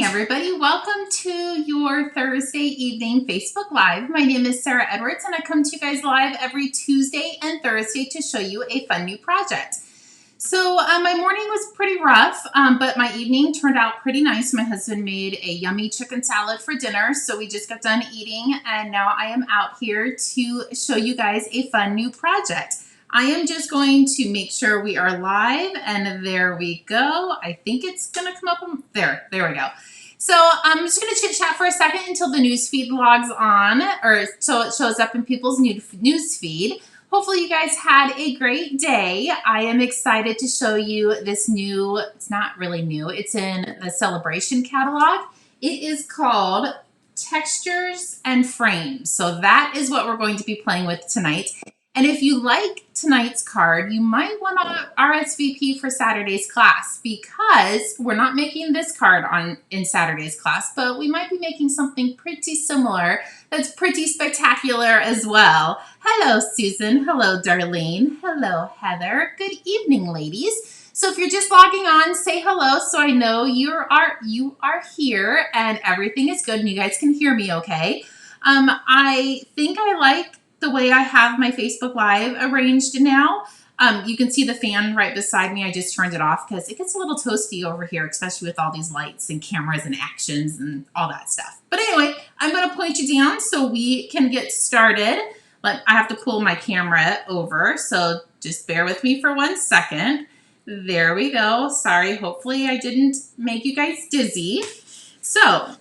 everybody. Welcome to your Thursday evening Facebook Live. My name is Sarah Edwards, and I come to you guys live every Tuesday and Thursday to show you a fun new project. So my morning was pretty rough, but my evening turned out pretty nice. My husband made a yummy chicken salad for dinner, so we just got done eating, and now I am out here to show you guys a fun new project. I am just going to make sure we are live, and there we go. I think it's gonna come up there we go. So I'm just gonna chit chat for a second until the news feed logs on, or so it shows up in people's news feed. Hopefully you guys had a great day. I am excited to show you this new, it's not really new, it's in the Celebration catalog. It is called Textures and Frames. So that is what we're going to be playing with tonight. And if you like tonight's card, you might want to RSVP for Saturday's class, because we're not making this card in Saturday's class, but we might be making something pretty similar that's pretty spectacular as well. Hello, Susan. Hello, Darlene. Hello, Heather. Good evening, ladies. So if you're just logging on, say hello so I know you are here and everything is good and you guys can hear me okay. I think I like the way I have my Facebook Live arranged now. You can see the fan right beside me. I just turned it off because it gets a little toasty over here, especially with all these lights and cameras and actions and all that stuff. But anyway, I'm going to point you down so we can get started. But I have to pull my camera over, so just bear with me for 1 second. There we go. Sorry, hopefully I didn't make you guys dizzy. So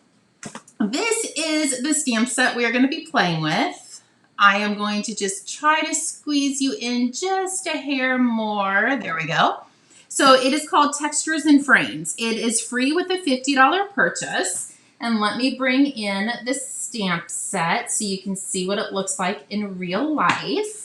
this is the stamp set we are going to be playing with. I am going to just try to squeeze you in just a hair more. There we go. So it is called Textures and Frames. It is free with a $50 purchase. And let me bring in the stamp set so you can see what it looks like in real life.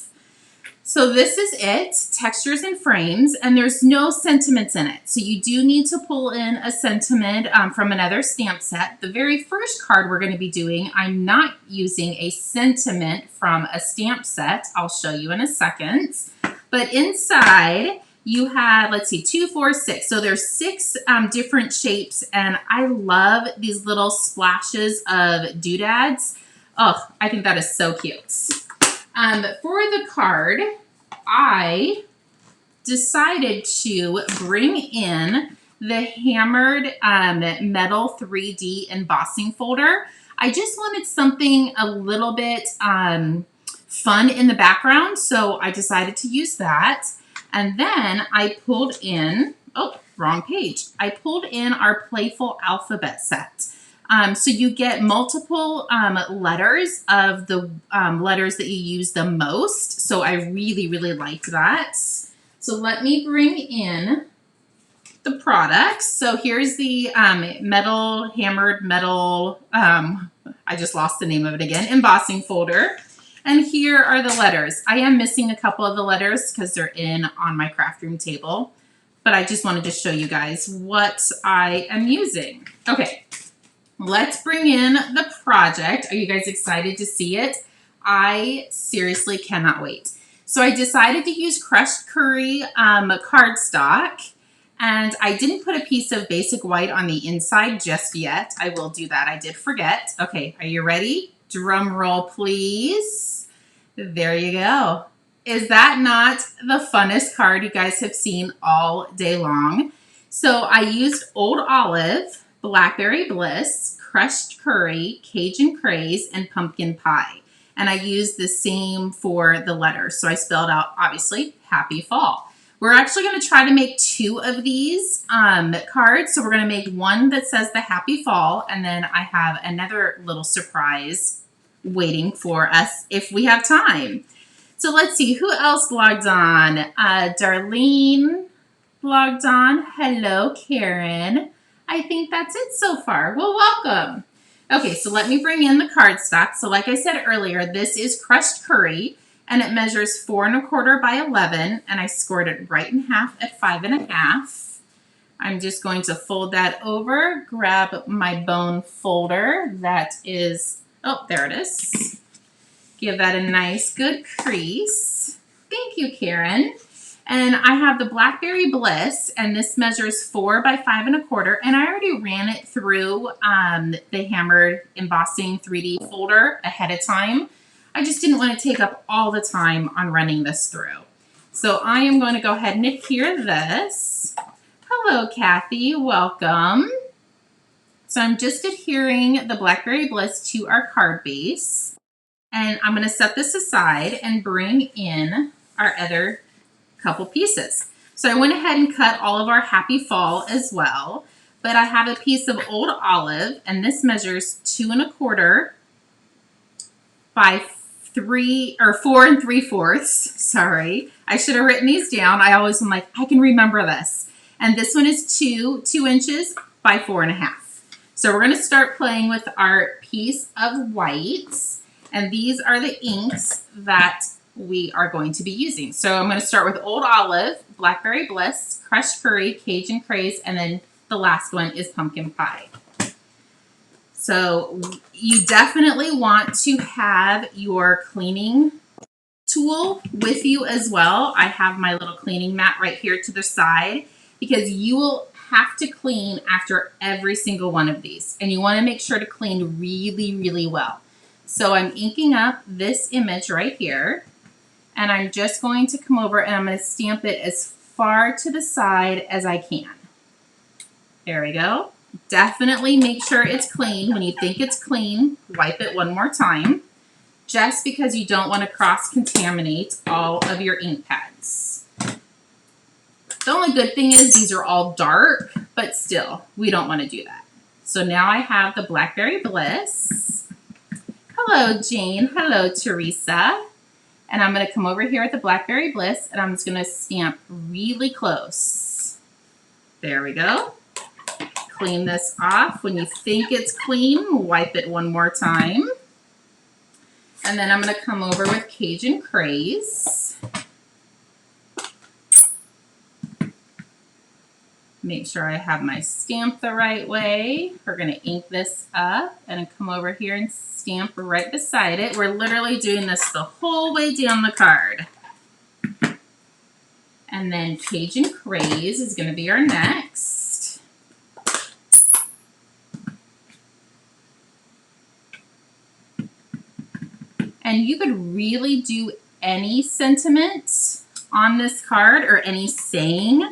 So this is it, Textures and Frames, and there's no sentiments in it. So you do need to pull in a sentiment from another stamp set. The very first card we're going to be doing, I'm not using a sentiment from a stamp set. I'll show you in a second. But inside you have, let's see, 2, 4, 6. So there's 6 different shapes, and I love these little splashes of doodads. Oh, I think that is so cute. For the card, I decided to bring in the hammered metal 3D embossing folder. I just wanted something a little bit fun in the background, so I decided to use that. And then I pulled in, oh, wrong page. I pulled in our Playful Alphabet set. So you get multiple letters of the letters that you use the most. So I really, really liked that. So let me bring in the products. So here's the hammered metal, I just lost the name of it again, embossing folder. And here are the letters. I am missing a couple of the letters because they're on my craft room table. But I just wanted to show you guys what I am using. Okay. Let's bring in the project. Are you guys excited to see it? I seriously cannot wait. So I decided to use crushed curry cardstock, and I didn't put a piece of basic white on the inside just yet. I will do that. I did forget. Okay, are you ready? Drum roll, please. There you go. Is that not the funnest card you guys have seen all day long? So I used Old Olive, Blackberry Bliss, crushed curry, Cajun craze, and pumpkin pie. And I used the same for the letters. So I spelled out, obviously, happy fall. We're actually going to try to make 2 of these cards. So we're going to make one that says the happy fall. And then I have another little surprise waiting for us if we have time. So let's see, who else logged on? Darlene logged on. Hello, Karen. I think that's it so far. Well, welcome. Okay, so let me bring in the cardstock. So like I said earlier, this is crushed curry, and it measures 4 1/4 by 11, and I scored it right in half at 5 1/2. I'm just going to fold that over, grab my bone folder. That is, oh, there it is. Give that a nice good crease. Thank you, Karen. And I have the Blackberry Bliss, and this measures 4 by 5 1/4. And I already ran it through the hammered embossing 3D folder ahead of time. I just didn't want to take up all the time on running this through. So I am going to go ahead and adhere this. Hello, Kathy. Welcome. So I'm just adhering the Blackberry Bliss to our card base. And I'm going to set this aside and bring in our other couple pieces. So I went ahead and cut all of our Happy Fall as well. But I have a piece of Old Olive, and this measures 2 1/4 by 4 3/4. Sorry, I should have written these down. I always am like, I can remember this. And this one is 2 inches by 4 1/2. So we're going to start playing with our piece of white, and these are the inks that we are going to be using. So I'm going to start with Old Olive, Blackberry Bliss, Crushed Curry, Cajun Craze, and then the last one is Pumpkin Pie. So you definitely want to have your cleaning tool with you as well. I have my little cleaning mat right here to the side because you will have to clean after every single one of these. And you want to make sure to clean really, really well. So I'm inking up this image right here. And I'm just going to come over and I'm going to stamp it as far to the side as I can. There we go. Definitely make sure it's clean. When you think it's clean, wipe it one more time, just because you don't want to cross-contaminate all of your ink pads. The only good thing is these are all dark, but still, we don't want to do that. So now I have the Blackberry Bliss. Hello, Jane. Hello, Teresa. And I'm going to come over here with the Blackberry Bliss, and I'm just going to stamp really close. There we go. Clean this off. When you think it's clean, wipe it one more time. And then I'm going to come over with Cajun Craze. Make sure I have my stamp the right way. We're going to ink this up and come over here and stamp right beside it. We're literally doing this the whole way down the card. And then Cajun Craze is going to be our next. And you could really do any sentiment on this card or any saying.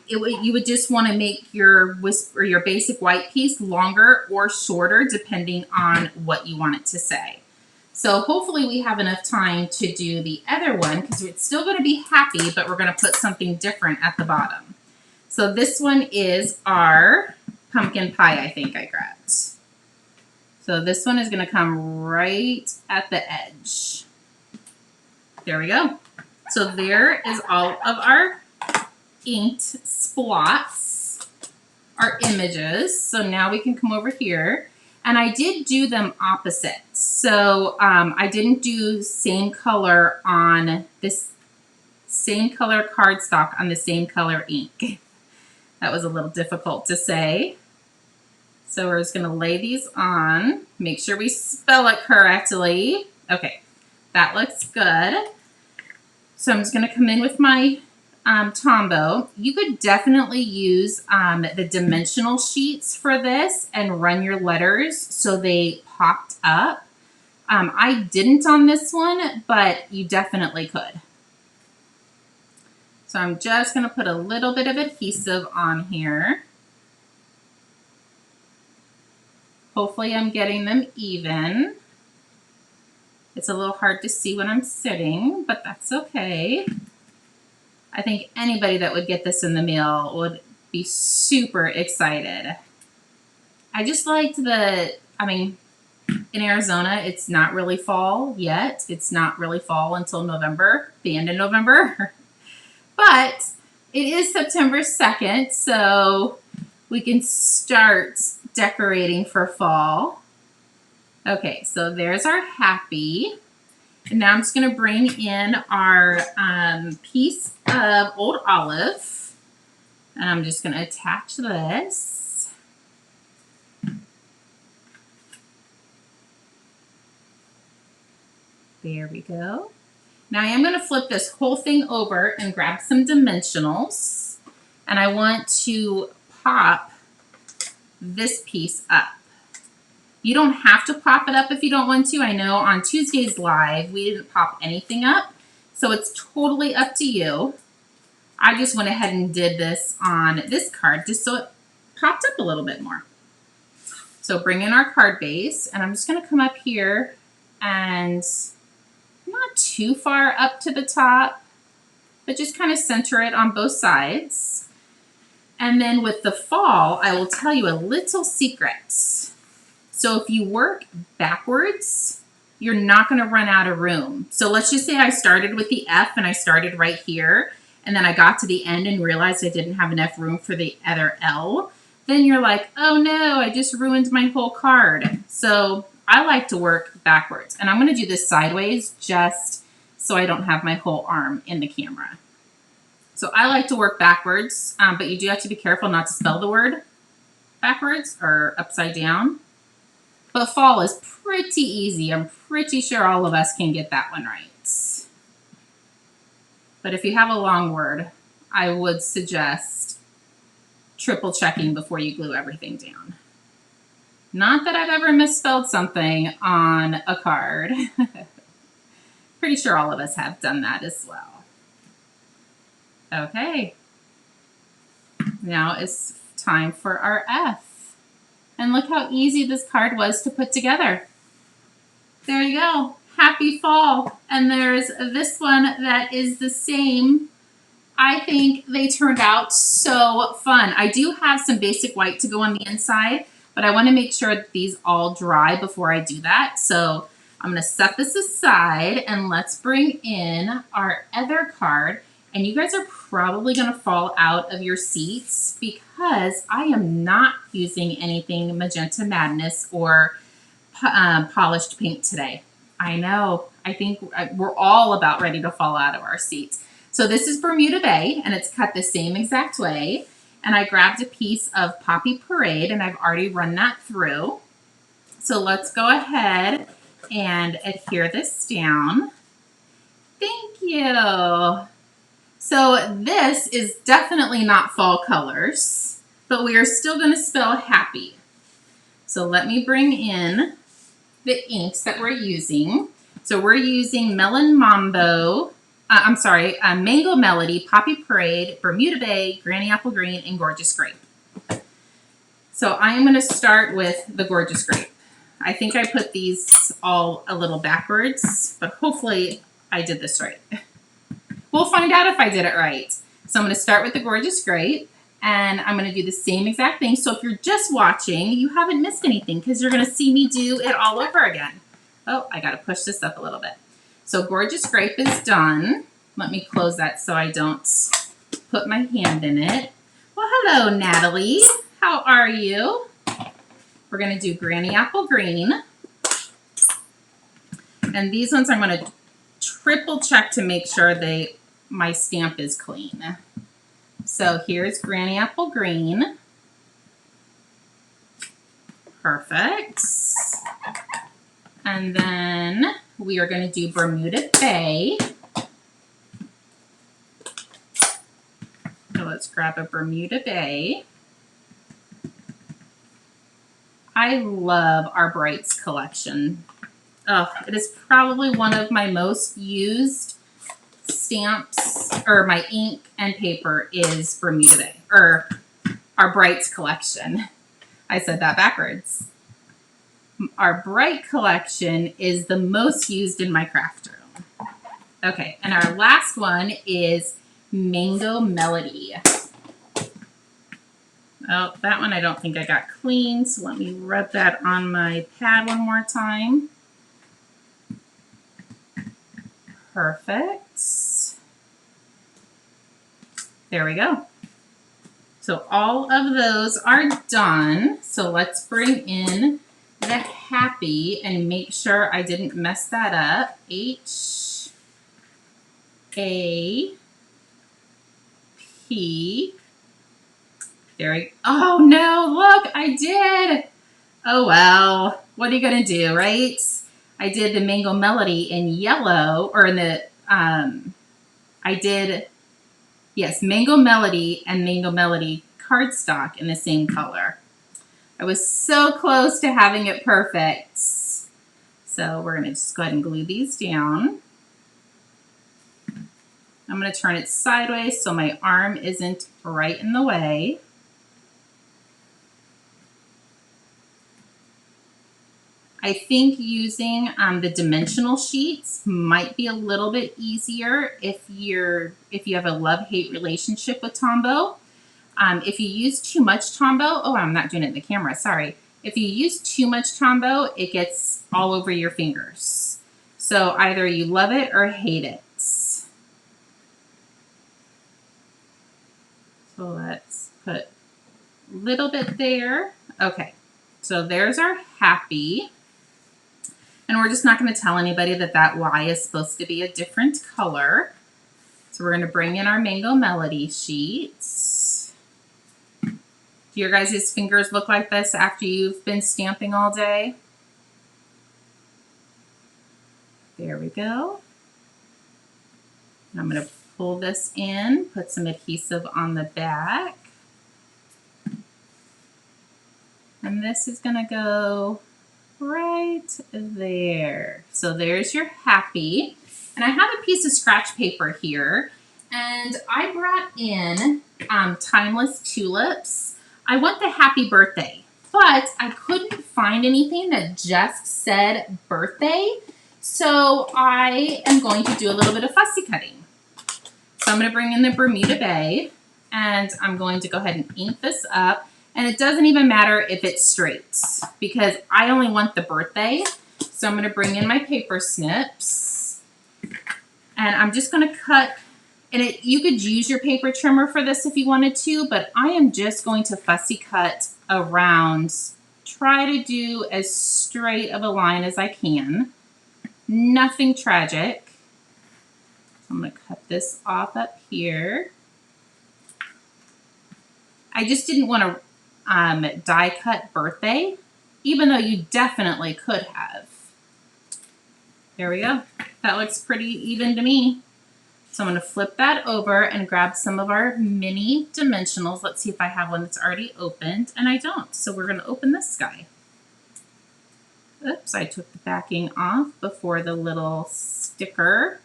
You would just want to make your your basic white piece longer or shorter depending on what you want it to say. So hopefully we have enough time to do the other one because it's still going to be happy, but we're going to put something different at the bottom. So this one is our pumpkin pie, I think I grabbed. So this one is going to come right at the edge. There we go. So there is all of our inked splots, our images. So now we can come over here, and I did do them opposite. So I didn't do same color on this same color cardstock on the same color ink. That was a little difficult to say. So we're just going to lay these on, make sure we spell it correctly. Okay, that looks good. So I'm just going to come in with my Tombow. You could definitely use the dimensional sheets for this and run your letters so they popped up. I didn't on this one, but you definitely could. So I'm just going to put a little bit of adhesive on here. Hopefully I'm getting them even. It's a little hard to see when I'm sitting, but that's okay. I think anybody that would get this in the mail would be super excited. I just liked in Arizona, it's not really fall yet. It's not really fall until November, the end of November. But it is September 2nd, so we can start decorating for fall. Okay, so there's our happy. And now I'm just going to bring in our piece of Old Olive. And I'm just going to attach this. There we go. Now I am going to flip this whole thing over and grab some dimensionals, and I want to pop this piece up. You don't have to pop it up if you don't want to. I know on Tuesday's live we didn't pop anything up, so it's totally up to you. I just went ahead and did this on this card just so it popped up a little bit more. So bring in our card base, and I'm just going to come up here and not too far up to the top, but just kind of center it on both sides. And then with the fall, I will tell you a little secret. So if you work backwards, you're not going to run out of room. So let's just say I started with the F and I started right here, and then I got to the end and realized I didn't have enough room for the other L. Then you're like, oh no, I just ruined my whole card. So I like to work backwards, and I'm going to do this sideways just so I don't have my whole arm in the camera. So I like to work backwards, but you do have to be careful not to spell the word backwards or upside down. But fall is pretty easy. I'm pretty sure all of us can get that one right. But if you have a long word, I would suggest triple checking before you glue everything down. Not that I've ever misspelled something on a card. Pretty sure all of us have done that as well. Okay. Now it's time for our F. And look how easy this card was to put together. There you go. Happy fall. And there's this one that is the same. I think they turned out so fun. I do have some basic white to go on the inside, but I want to make sure that these all dry before I do that. So I'm going to set this aside, and let's bring in our other card. And you guys are probably going to fall out of your seats because I am not using anything Magenta Madness or polished paint today. I know. I think we're all about ready to fall out of our seats. So this is Bermuda Bay, and it's cut the same exact way. And I grabbed a piece of Poppy Parade, and I've already run that through. So let's go ahead and adhere this down. Thank you. So this is definitely not fall colors, but we are still going to spell happy. So let me bring in the inks that we're using. So we're using Melon Mambo, Mango Melody, Poppy Parade, Bermuda Bay, Granny Apple Green, and Gorgeous Grape. So I am going to start with the Gorgeous Grape. I think I put these all a little backwards, but hopefully I did this right. We'll find out if I did it right. So I'm going to start with the Gorgeous Grape, and I'm going to do the same exact thing. So if you're just watching, you haven't missed anything because you're going to see me do it all over again. Oh, I got to push this up a little bit. So Gorgeous Grape is done. Let me close that so I don't put my hand in it. Well, hello, Natalie. How are you? We're going to do Granny Apple Green. And these ones I'm going to triple check to make sure my stamp is clean. So here's Granny Apple Green. Perfect. And then we are going to do Bermuda Bay. So let's grab a Bermuda Bay. I love our Brights collection. Oh, it is probably one of my most used stamps, or my ink and paper is Bermuda Bay, or our Brights collection. I said that backwards. Our Bright collection is the most used in my craft room. Okay, and our last one is Mango Melody. Oh, that one I don't think I got clean, so let me rub that on my pad one more time. Perfect. There we go. So all of those are done. So let's bring in the happy and make sure I didn't mess that up. H-A-P. There we go. Oh no, look, I did. Oh well, what are you gonna do, right? I did the Mango Melody in yellow, or in the I did, yes, Mango Melody and Mango Melody cardstock in the same color. I was so close to having it perfect. So we're gonna just go ahead and glue these down. I'm gonna turn it sideways so my arm isn't right in the way. I think using the dimensional sheets might be a little bit easier if you have a love-hate relationship with Tombow. If you use too much Tombow, oh, I'm not doing it in the camera, sorry. If you use too much Tombow, it gets all over your fingers. So either you love it or hate it. So let's put a little bit there. Okay, so there's our happy. And we're just not going to tell anybody that that Y is supposed to be a different color. So we're going to bring in our Mango Melody sheets. Do your guys' fingers look like this after you've been stamping all day? There we go. And I'm going to pull this in, put some adhesive on the back. And this is going to go right there. So there's your happy. And I have a piece of scratch paper here, and I brought in Timeless Tulips. I want the happy birthday, but I couldn't find anything that just said birthday. So I am going to do a little bit of fussy cutting. So I'm going to bring in the Bermuda Bay, and I'm going to go ahead and ink this up. And it doesn't even matter if it's straight because I only want the birthday. So I'm going to bring in my paper snips and I'm just going to cut. And you could use your paper trimmer for this if you wanted to, but I am just going to fussy cut around. Try to do as straight of a line as I can. Nothing tragic. So I'm going to cut this off up here. I just didn't want to die cut birthday, even though you definitely could have. There we go. That looks pretty even to me. So I'm going to flip that over and grab some of our mini dimensionals. Let's see if I have one that's already opened, and I don't. So we're going to open this guy. Oops, I took the backing off before the little sticker.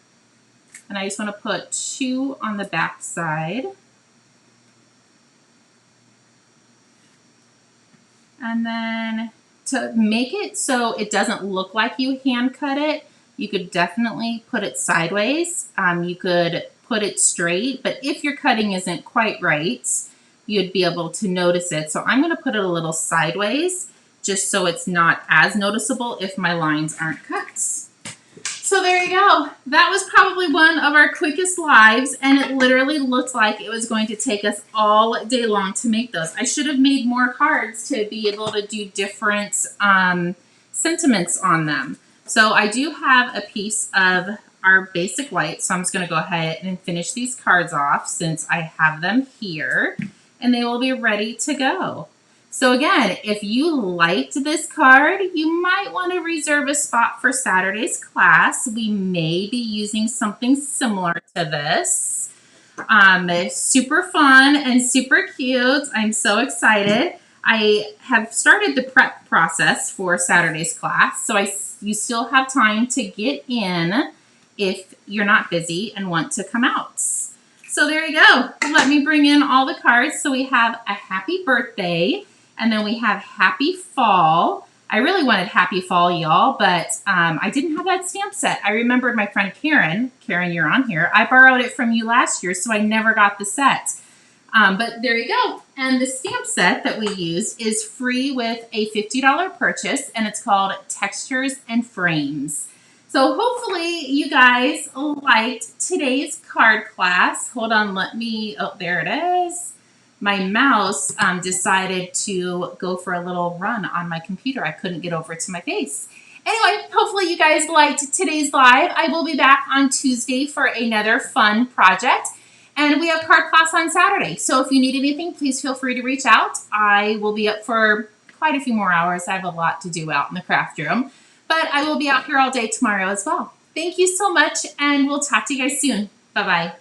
And I just want to put 2 on the back side. And then to make it so it doesn't look like you hand cut it, you could definitely put it sideways. You could put it straight, but if your cutting isn't quite right, you'd be able to notice it. So I'm going to put it a little sideways just so it's not as noticeable if my lines aren't cut. So there you go. That was probably one of our quickest lives, and it literally looked like it was going to take us all day long to make those. I should have made more cards to be able to do different sentiments on them. So I do have a piece of our basic white, so I'm just going to go ahead and finish these cards off since I have them here, and they will be ready to go. So again, if you liked this card, you might want to reserve a spot for Saturday's class. We may be using something similar to this. It's super fun and super cute. I'm so excited. I have started the prep process for Saturday's class, so you still have time to get in if you're not busy and want to come out. So there you go. Let me bring in all the cards. So we have a happy birthday. And then we have Happy Fall. I really wanted Happy Fall, y'all, but I didn't have that stamp set. I remembered my friend Karen. Karen, you're on here. I borrowed it from you last year, so I never got the set. But there you go. And the stamp set that we used is free with a $50 purchase, and it's called Textures and Frames. So hopefully you guys liked today's card class. Hold on, oh, there it is. My mouse decided to go for a little run on my computer. I couldn't get over to my face. Anyway, hopefully you guys liked today's live. I will be back on Tuesday for another fun project. And we have card class on Saturday. So if you need anything, please feel free to reach out. I will be up for quite a few more hours. I have a lot to do out in the craft room. But I will be out here all day tomorrow as well. Thank you so much, and we'll talk to you guys soon. Bye-bye.